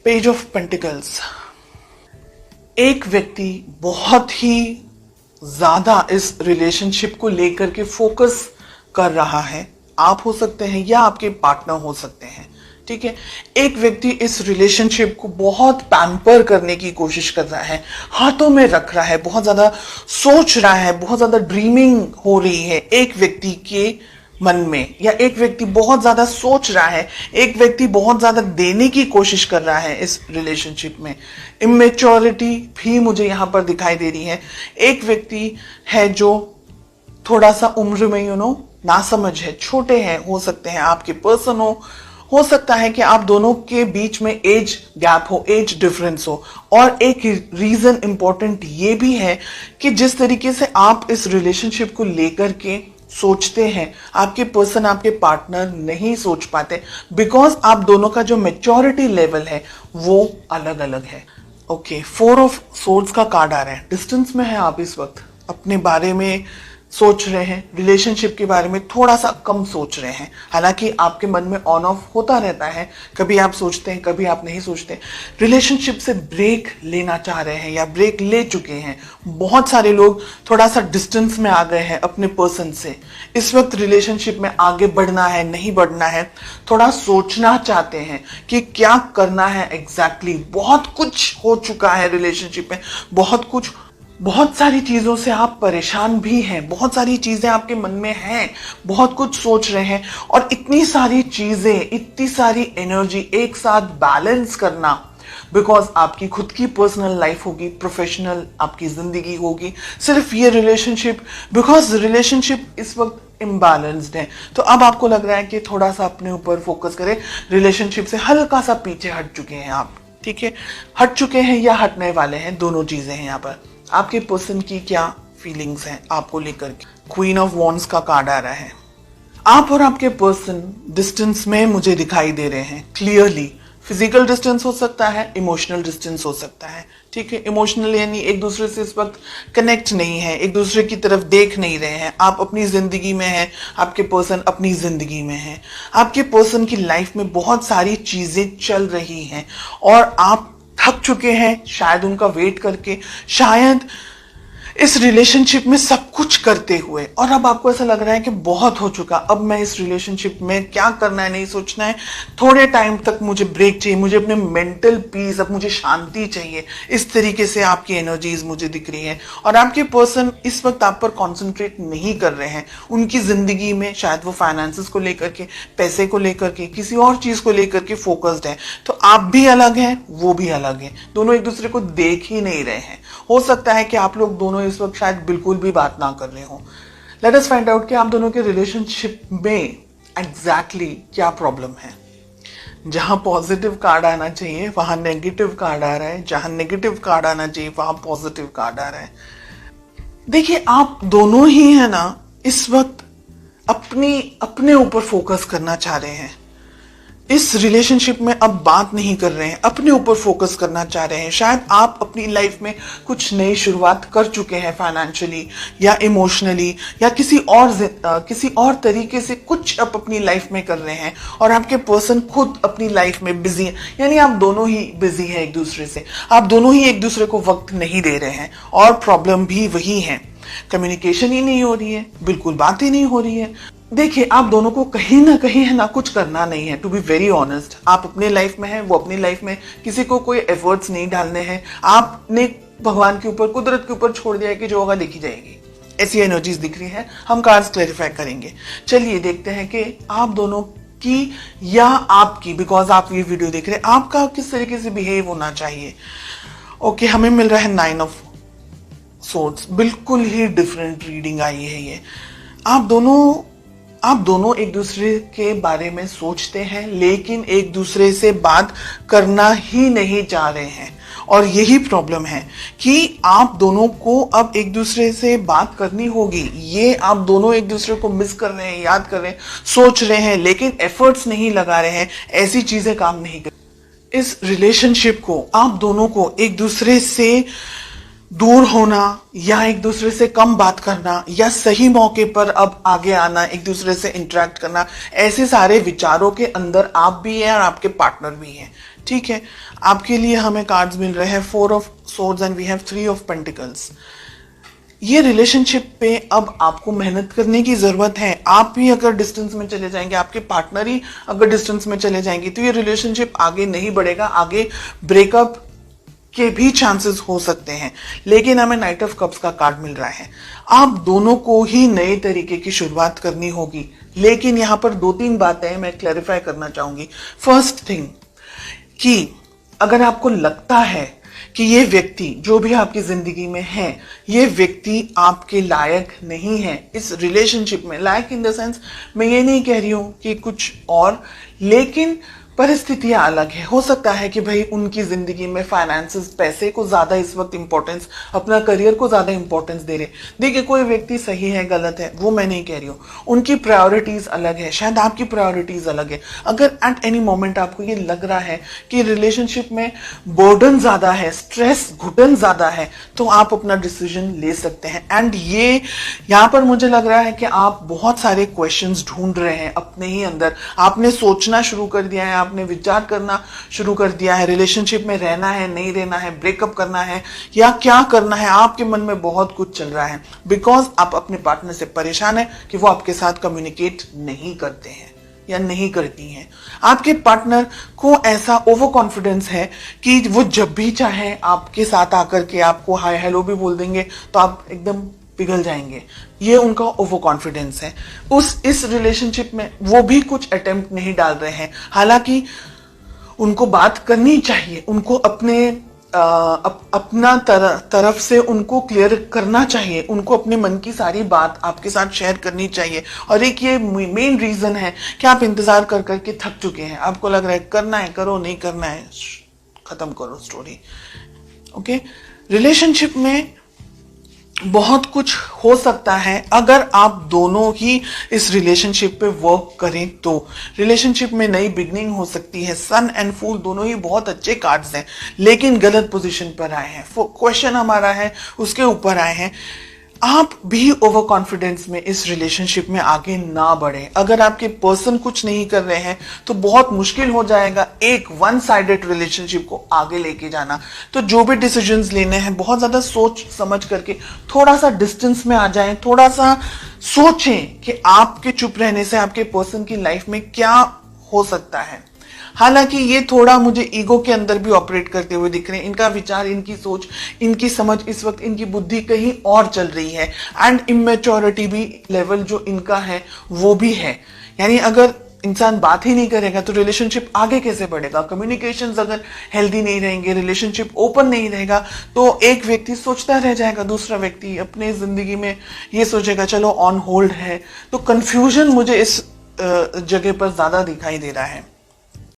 Page of pentacles. एक व्यक्ति बहुत ही ज्यादा इस रिलेशनशिप को लेकर के फोकस कर रहा है। आप हो सकते हैं या आपके पार्टनर हो सकते हैं, ठीक है। एक व्यक्ति इस रिलेशनशिप को बहुत पैम्पर करने की कोशिश कर रहा है, हाथों में रख रहा है, बहुत ज्यादा सोच रहा है, बहुत ज्यादा ड्रीमिंग हो रही है एक व्यक्ति के मन में, या एक व्यक्ति बहुत ज्यादा सोच रहा है, एक व्यक्ति बहुत ज्यादा देने की कोशिश कर रहा है इस रिलेशनशिप में। इमेच्योरिटी भी मुझे यहां पर दिखाई दे रही है। एक व्यक्ति है जो थोड़ा सा उम्र में नासमझ है, छोटे हैं, हो सकते हैं आपके पर्सन हो सकता है कि आप दोनों के बीच में एज गैप हो, एज डिफरेंस हो। और एक रीजन इंपॉर्टेंट ये भी है कि जिस तरीके से आप इस रिलेशनशिप को लेकर के सोचते हैं, आपके पर्सन, आपके पार्टनर नहीं सोच पाते, बिकॉज आप दोनों का जो मैच्योरिटी लेवल है वो अलग अलग है। ओके, 4 ऑफ सोर्ड्स का कार्ड आ रहा है। डिस्टेंस में है आप इस वक्त, अपने बारे में सोच रहे हैं, रिलेशनशिप के बारे में थोड़ा सा कम सोच रहे हैं। हालांकि आपके मन में ऑन ऑफ होता रहता है, कभी आप सोचते हैं, कभी आप नहीं सोचते। रिलेशनशिप से ब्रेक लेना चाह रहे हैं या ब्रेक ले चुके हैं। बहुत सारे लोग थोड़ा सा डिस्टेंस में आ गए हैं अपने पर्सन से। इस वक्त रिलेशनशिप में आगे बढ़ना है, नहीं बढ़ना है, थोड़ा सोचना चाहते हैं कि क्या करना है एग्जैक्टली। बहुत कुछ हो चुका है रिलेशनशिप में, बहुत सारी चीजों से आप परेशान भी हैं, बहुत सारी चीजें आपके मन में हैं, बहुत कुछ सोच रहे हैं, और इतनी सारी चीजें, इतनी सारी एनर्जी एक साथ बैलेंस करना, बिकॉज आपकी खुद की पर्सनल लाइफ होगी, प्रोफेशनल आपकी जिंदगी होगी, सिर्फ ये रिलेशनशिप, बिकॉज रिलेशनशिप इस वक्त इम्बैलेंस्ड है। तो अब आपको लग रहा है कि थोड़ा सा अपने ऊपर फोकस करें, रिलेशनशिप से हल्का सा पीछे हट चुके हैं आप, ठीक है। हट चुके हैं या हटने वाले हैं, दोनों चीजें हैं यहाँ पर। आपके पर्सन की क्या फीलिंग्स हैं आपको लेकर के। क्वीन ऑफ वॉन्ड्स का कार्ड आ रहा है। आप और आपके पर्सन डिस्टेंस में मुझे दिखाई दे रहे हैं क्लियरली। फिजिकल डिस्टेंस हो सकता है, इमोशनल डिस्टेंस हो सकता है, ठीक है। इमोशनल यानी एक दूसरे से इस वक्त कनेक्ट नहीं है, एक दूसरे की तरफ देख नहीं रहे हैं। आप अपनी जिंदगी में हैं, आपके पर्सन अपनी जिंदगी में है। आपके पर्सन की लाइफ में बहुत सारी चीजें चल रही हैं और आप थक चुके हैं शायद उनका वेट करके, शायद इस रिलेशनशिप में सब कुछ करते हुए, और अब आपको ऐसा लग रहा है कि बहुत हो चुका, अब मैं इस रिलेशनशिप में क्या करना है नहीं सोचना है, थोड़े टाइम तक मुझे ब्रेक चाहिए, मुझे अपने मेंटल पीस, अब मुझे शांति चाहिए। इस तरीके से आपकी एनर्जीज मुझे दिख रही है। और आपके पर्सन इस वक्त आप पर कॉन्सेंट्रेट नहीं कर रहे हैं। उनकी जिंदगी में शायद वो फाइनेंसेस को लेकर के, पैसे को लेकर के, किसी और चीज को लेकर के फोकस्ड है। तो आप भी अलग हैं, वो भी अलग है, दोनों एक दूसरे को देख ही नहीं रहे हैं। हो सकता है कि आप लोग दोनों इस वक्त शायद बिल्कुल भी बात ना कर रहे हो। लेट अस फाइंड आउट कि आप दोनों के रिलेशनशिप में एग्जैक्टली क्या प्रॉब्लम है। जहां पॉजिटिव कार्ड आना चाहिए वहां नेगेटिव कार्ड आ रहा है, जहां नेगेटिव कार्ड आना चाहिए वहां पॉजिटिव कार्ड आ रहा है। देखिए, आप दोनों ही है ना इस वक्त अपने ऊपर फोकस करना चाह रहे हैं। इस रिलेशनशिप में अब बात नहीं कर रहे हैं, अपने ऊपर फोकस करना चाह रहे हैं। शायद आप अपनी लाइफ में कुछ नई शुरुआत कर चुके हैं, फाइनेंशियली या इमोशनली या किसी और तरीके से कुछ आप अपनी लाइफ में कर रहे हैं, और आपके पर्सन खुद अपनी लाइफ में बिजी है। यानी आप दोनों ही बिजी हैं एक दूसरे से, आप दोनों ही एक दूसरे को वक्त नहीं दे रहे हैं। और प्रॉब्लम भी वही है, कम्युनिकेशन ही नहीं हो रही है, बिल्कुल बात ही नहीं हो रही है। देखिए, आप दोनों को कहीं ना कहीं है ना कुछ करना नहीं है। टू बी वेरी ऑनेस्ट, आप अपने लाइफ में हैं, वो अपनी लाइफ में, किसी को कोई एफर्ट्स नहीं डालने हैं। आपने भगवान के ऊपर, कुदरत के ऊपर छोड़ दिया है कि जो होगा देखी जाएगी। ऐसी एनर्जीज दिख रही है, हम कार्ड्स क्लैरिफाई करेंगे। चलिए देखते हैं कि आप दोनों की या आपकी, बिकॉज आप ये वीडियो देख रहे हैं, आपका किस तरीके से बिहेव होना चाहिए। ओके, हमें मिल रहा है 9 ऑफ सोर्ड्स। बिल्कुल ही डिफरेंट रीडिंग आई है ये। आप दोनों एक दूसरे के बारे में सोचते हैं, लेकिन एक दूसरे से बात करना ही नहीं चाह रहे हैं। और यही प्रॉब्लम है कि आप दोनों को अब एक दूसरे से बात करनी होगी। ये आप दोनों एक दूसरे को मिस कर रहे हैं, याद कर रहे हैं, सोच रहे हैं, लेकिन एफर्ट्स नहीं लगा रहे हैं। ऐसी चीजें काम नहीं कर। इस रिलेशनशिप को आप दोनों को एक दूसरे से दूर होना या एक दूसरे से कम बात करना या सही मौके पर अब आगे आना, एक दूसरे से इंटरेक्ट करना, ऐसे सारे विचारों के अंदर आप भी हैं और आपके पार्टनर भी हैं। ठीक है, आपके लिए हमें कार्ड्स मिल रहे हैं 4 of swords and we have 3 of pentacles. ये रिलेशनशिप पे अब आपको मेहनत करने की जरूरत है। आप भी अगर डिस्टेंस में चले जाएंगे, आपके पार्टनर ही अगर डिस्टेंस में चले जाएंगे, तो ये रिलेशनशिप आगे नहीं बढ़ेगा, आगे ब्रेकअप के भी चांसेस हो सकते हैं। लेकिन हमें नाइट ऑफ कप्स का कार्ड मिल रहा है, आप दोनों को ही नए तरीके की शुरुआत करनी होगी। लेकिन यहां पर 2-3 बातें मैं क्लैरिफाई करना चाहूंगी। फर्स्ट थिंग कि अगर आपको लगता है कि ये व्यक्ति जो भी आपकी जिंदगी में है, ये व्यक्ति आपके लायक नहीं है इस रिलेशनशिप में, लायक इन द सेंस मैं ये नहीं कह रही हूं कि कुछ और, लेकिन परिस्थितियां अलग है। हो सकता है कि भाई उनकी जिंदगी में फाइनेंसेस, पैसे को ज्यादा इस वक्त इंपॉर्टेंस, अपना करियर को ज्यादा इंपॉर्टेंस दे रहे। देखिए, कोई व्यक्ति सही है गलत है वो मैं नहीं कह रही हूँ, उनकी प्रायोरिटीज अलग है, शायद आपकी प्रायोरिटीज अलग है। अगर एट एनी मोमेंट आपको ये लग रहा है कि रिलेशनशिप में बर्डन ज्यादा है, स्ट्रेस, घुटन ज्यादा है, तो आप अपना डिसीजन ले सकते हैं। एंड ये यहाँ पर मुझे लग रहा है कि आप बहुत सारे क्वेश्चंस ढूंढ रहे हैं अपने ही अंदर। आपने सोचना शुरू कर दिया है, आपने विचार करना शुरू कर दिया है, रिलेशनशिप में रहना है, नहीं रहना है, ब्रेकअप करना है या क्या करना है। आपके मन में बहुत कुछ चल रहा है बिकॉज आप अपने पार्टनर से परेशान है कि वो आपके साथ कम्युनिकेट नहीं करते हैं या नहीं करती हैं। आपके पार्टनर को ऐसा ओवर कॉन्फिडेंस है कि वो जब भी चाहे आपके साथ आकर के आपको हाय हेलो भी बोल देंगे तो आप एकदम पिघल जाएंगे। ये उनका ओवर कॉन्फिडेंस है। इस रिलेशनशिप में वो भी कुछ अटेम्प्ट नहीं डाल रहे हैं, हालांकि उनको बात करनी चाहिए, उनको अपना तरफ से उनको क्लियर करना चाहिए, उनको अपने मन की सारी बात आपके साथ शेयर करनी चाहिए। और एक ये मेन रीजन है कि आप इंतजार कर करके थक चुके हैं, आपको लग रहा है करना है करो, नहीं करना है खत्म करो स्टोरी। ओके, रिलेशनशिप में बहुत कुछ हो सकता है अगर आप दोनों ही इस रिलेशनशिप पे वर्क करें तो। रिलेशनशिप में नई बिगनिंग हो सकती है। सन एंड फूल दोनों ही बहुत अच्छे कार्ड्स हैं, लेकिन गलत पोजीशन पर आए हैं। क्वेश्चन हमारा है उसके ऊपर आए हैं। आप भी ओवर कॉन्फिडेंस में इस रिलेशनशिप में आगे ना बढ़े। अगर आपके पर्सन कुछ नहीं कर रहे हैं तो बहुत मुश्किल हो जाएगा एक वन साइडेड रिलेशनशिप को आगे लेके जाना। तो जो भी डिसीजंस लेने हैं बहुत ज्यादा सोच समझ करके थोड़ा सा डिस्टेंस में आ जाएं, थोड़ा सा सोचें कि आपके चुप रहने से आपके पर्सन की लाइफ में क्या हो सकता है। हालांकि ये थोड़ा मुझे ईगो के अंदर भी ऑपरेट करते हुए दिख रहे हैं। इनका विचार, इनकी सोच, इनकी समझ, इस वक्त इनकी बुद्धि कहीं और चल रही है एंड इमेच्योरिटी भी लेवल जो इनका है वो भी है। यानी अगर इंसान बात ही नहीं करेगा तो रिलेशनशिप आगे कैसे बढ़ेगा। कम्युनिकेशंस अगर हेल्दी नहीं रहेंगे, रिलेशनशिप ओपन नहीं रहेगा, तो एक व्यक्ति सोचता रह जाएगा, दूसरा व्यक्ति अपने जिंदगी में ये सोचेगा चलो ऑन होल्ड है। तो कंफ्यूजन मुझे इस जगह पर ज्यादा दिखाई दे रहा है।